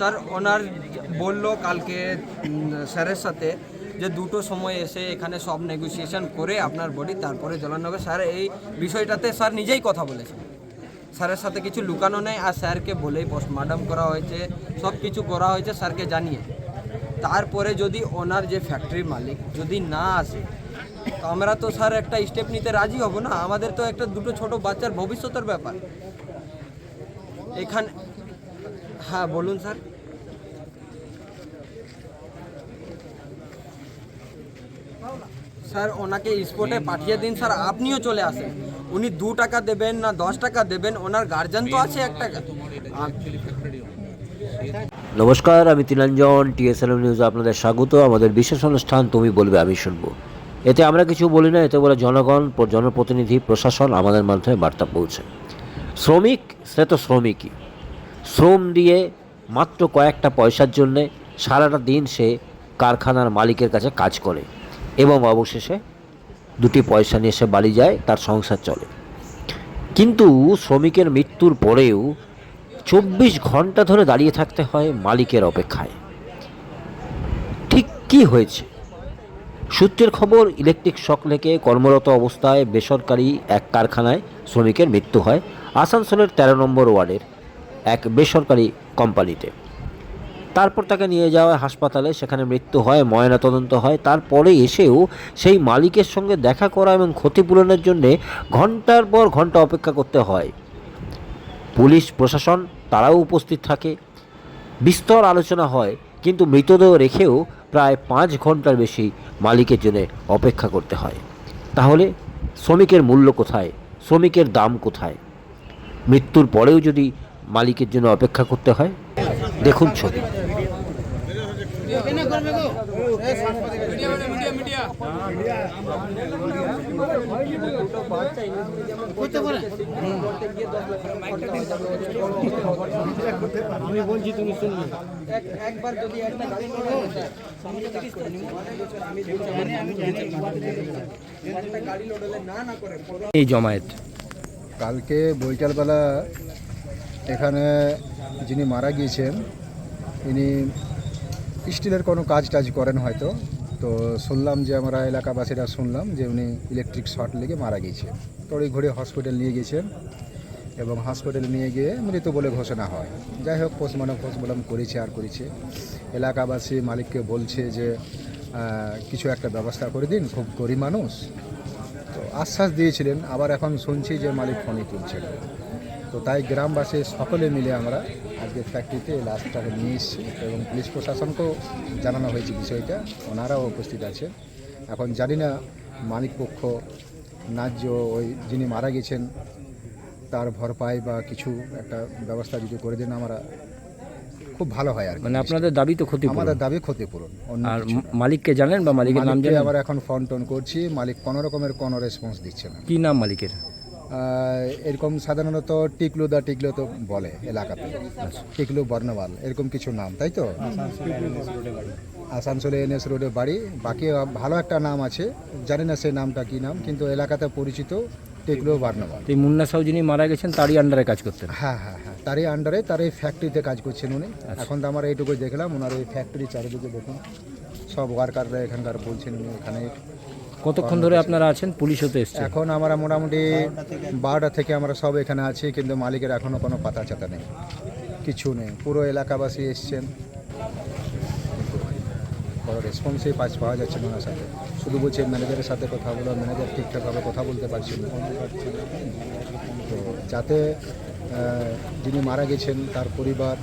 Sir ওনার বলল কালকে স্যারের সাথে যে 2টোর সময় এসে এখানে সব নেগোসিয়েশন করে আপনার বডি তারপরে জ্বালানো হবে। স্যার এই বিষয়টাতে স্যার নিজেই কথা বলেছেন, স্যারের সাথে কিছু লুকানো নেই। আর স্যারকে বলেই পোস্টমর্টম করা হয়েছে, সব কিছু করা হয়েছে স্যারকে জানিয়ে। তারপরে যদি ওনার যে ফ্যাক্টরির মালিক যদি না আসে তো আমরা তো স্যার একটা স্টেপ নিতে রাজি হব না। আমাদের তো একটা দুটো ছোট বাচ্চার ভবিষ্যতের ব্যাপার এখানে। হ্যাঁ বলুন স্যার। স্যার ওনাকে স্পটে পাঠিয়ে দিন স্যার, আপনিও চলে আসেন। উনি 2 টাকা দেবেন না 10 টাকা দেবেন, ওনার গার্জিয়ান তো আছে 1 টাকা। নমস্কার, আমি তিলাঞ্জন, টিএসএলএম নিউজে আপনাদের স্বাগত। আমাদের বিশেষ অনুষ্ঠান তুমি বলবে আমি শুনবো। এতে আমরা কিছু বলি না, এতে বলে জনগণ, জনপ্রতিনিধি, প্রশাসন আমাদের মাধ্যমে বার্তা পৌঁছে। শ্রমিক সে তো শ্রমিকই, শ্রম দিয়ে মাত্র কয়েকটা পয়সার জন্যে সারাটা দিন সে কারখানার মালিকের কাছে কাজ করে এবং অবশেষে 2টি পয়সা নিয়ে সে বাড়ি যায়, তার সংসার চলে। কিন্তু শ্রমিকের মৃত্যুর পরেও 24 ঘন্টা ধরে দাঁড়িয়ে থাকতে হয় মালিকের অপেক্ষায়। ঠিক কী হয়েছে? সূত্রের খবর, ইলেকট্রিক শক লেগে কর্মরত অবস্থায় বেসরকারি এক কারখানায় শ্রমিকের মৃত্যু হয় আসানসোলের 13 নম্বর ওয়ার্ডের এক বেসরকারি কোম্পানিতে। তারপর তাকে নিয়ে যাওয়া হাসপাতালে, সেখানে মৃত্যু হয়, ময়নাতদন্ত হয়। তারপরে এসেও সেই মালিকের সঙ্গে দেখা করা এবং ক্ষতিপূরণের জন্যে ঘন্টার পর ঘন্টা অপেক্ষা করতে হয়। পুলিশ প্রশাসন তারাও উপস্থিত থাকে, বিস্তর আলোচনা হয়, কিন্তু মৃতদেহ রেখেও প্রায় 5 ঘন্টার বেশি মালিকের জন্য অপেক্ষা করতে হয়। তাহলে শ্রমিকের মূল্য কোথায়? শ্রমিকের দাম কোথায়? মৃত্যুর পরেও যদি মালিকের জন্য অপেক্ষা করতে হয়, দেখুন ছবি। আমি বলছি তুমি শুনবে। একবার যদি একটা গাড়ি লোড হলে না করে এই জমায়েত কালকে বৈকালবেলা এখানে যিনি মারা গিয়েছেন ইনি স্টিলের কোনো কাজ টাজ করেন হয়তো। তো শুনলাম যে আমরা এলাকাবাসীরা শুনলাম যে উনি ইলেকট্রিক শর্ট লেগে মারা গিয়েছেন। তড়িঘড়ি হসপিটাল নিয়ে গিয়েছেন এবং হসপিটালে নিয়ে গিয়ে মৃত বলে ঘোষণা হয়। যাই হোক, পোস্টমর্টম করেছে। এলাকাবাসী মালিককে বলছে যে কিছু একটা ব্যবস্থা করে দিন, খুব গরিব মানুষ। তো আশ্বাস দিয়েছিলেন, আবার এখন শুনছি যে মালিক ফোনই তুলছেন। তো তাই গ্রামবাসী সকলে মিলে আমরা আজকে ফ্যাক্টরিতে লাশটাকে নিয়ে এসেছি এবং পুলিশ প্রশাসনকেও জানানো হয়েছে বিষয়টা, ওনারাও উপস্থিত আছে। এখন জানি না মালিক পক্ষ ন্যায্য ওই যিনি মারা গেছেন তার ভরপাই বা কিছু একটা ব্যবস্থা যদি করে দেন আমরা খুব ভালো হয়। আর মানে আপনাদের দাবি তো ক্ষতিপূরণ? আমাদের দাবি ক্ষতিপূরণ। আর মালিককে জানেন বা মালিকের নাম জানেন? আবার এখন ফোন টোন করছি, মালিক কোনো রকমের কোনো রেসপন্স দিচ্ছে না। কি নাম মালিকের? এরকম সাধারণত টিকলু তো বলে এলাকাতে, টিকলু বর্ণওয়াল এরকম কিছু নাম, তাই তো? আসানসোলে NS রোডে বাড়ি। বাকি ভালো একটা নাম আছে, জানি না সেই নামটা কি নাম, কিন্তু এলাকাতে পরিচিত টিকলু বর্ণওয়াল। এই মুন্না সাউ যিনি মারা গেছেন তারই আন্ডারে কাজ করতেন? হ্যাঁ, তারই আন্ডারে, তার এই ফ্যাক্টরিতে কাজ করছেন উনি। এখন তো আমরা এইটুকুই দেখলাম, ওনার এই ফ্যাক্টরি চারিদিকে দেখুন সব ওয়ার্কাররা এখানকার বলছেন উনি এখানে। কতক্ষণ ধরে আপনারা আছেন? পুলিশ হতে এসছে? এখন আমরা মোটামুটি 12টা থেকে আমরা সব এখানে আছি, কিন্তু মালিকের এখনও কোনো পাতা চাতা নেই, কিছু নেই। পুরো এলাকাবাসী এসছেন, কোনো রেসপন্সই পাওয়া যাচ্ছে না ওনার সাথে। শুধু বলছে ম্যানেজারের সাথে কথা বলো, ম্যানেজার ঠিকঠাকভাবে কথা বলতে পারছেন না। তো যাতে যিনি মারা গেছেন তার পরিবার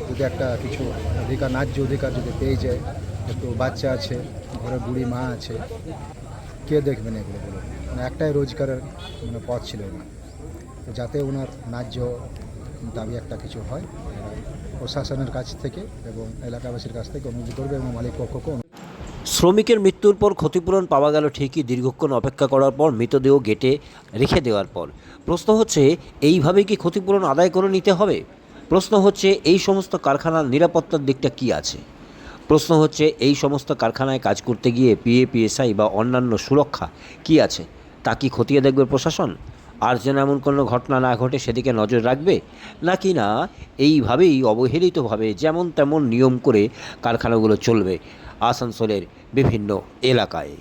যদি একটা কিছু অধিকার, ন্যায্য অধিকার যদি পেয়ে যায়। একটু বাচ্চা আছে, ঘরে বুড়ি মা আছে, কে দেখবেন এগুলো বলুন? মানে একটাই রোজগারের পথ ছিল না। তো যাতে ওনার ন্যায্য দাবি একটা কিছু হয়, প্রশাসনের কাছ থেকে এবং এলাকাবাসীর কাছ থেকে অনুরোধ করবে এবং মালিক পক্ষকে। শ্রমিকের মৃত্যুর পর ক্ষতিপূরণ পাওয়া গেল ঠিকই, দীর্ঘক্ষণ অপেক্ষা করার পর, মৃতদেহ গেটে রেখে দেওয়ার পর। প্রশ্ন হচ্ছে, এইভাবে কি ক্ষতিপূরণ আদায় করে নিতে হবে? প্রশ্ন হচ্ছে, এই সমস্ত কারখানার নিরাপত্তার দিকটা কি আছে? প্রশ্ন হচ্ছে, এই সমস্ত কারখানায় কাজ করতে গিয়ে PA PSI বা অন্যান্য সুরক্ষা কি আছে? তা কি খতিয়ে দেখবে প্রশাসন? আর যেন এমন কোনো ঘটনা না ঘটে সেদিকে নজর রাখবে, নাকি না এইভাবেই অবহেলিতভাবে যেমন তেমন নিয়ম করে কারখানাগুলো চলবে আসানসোলের বিভিন্ন এলাকায়।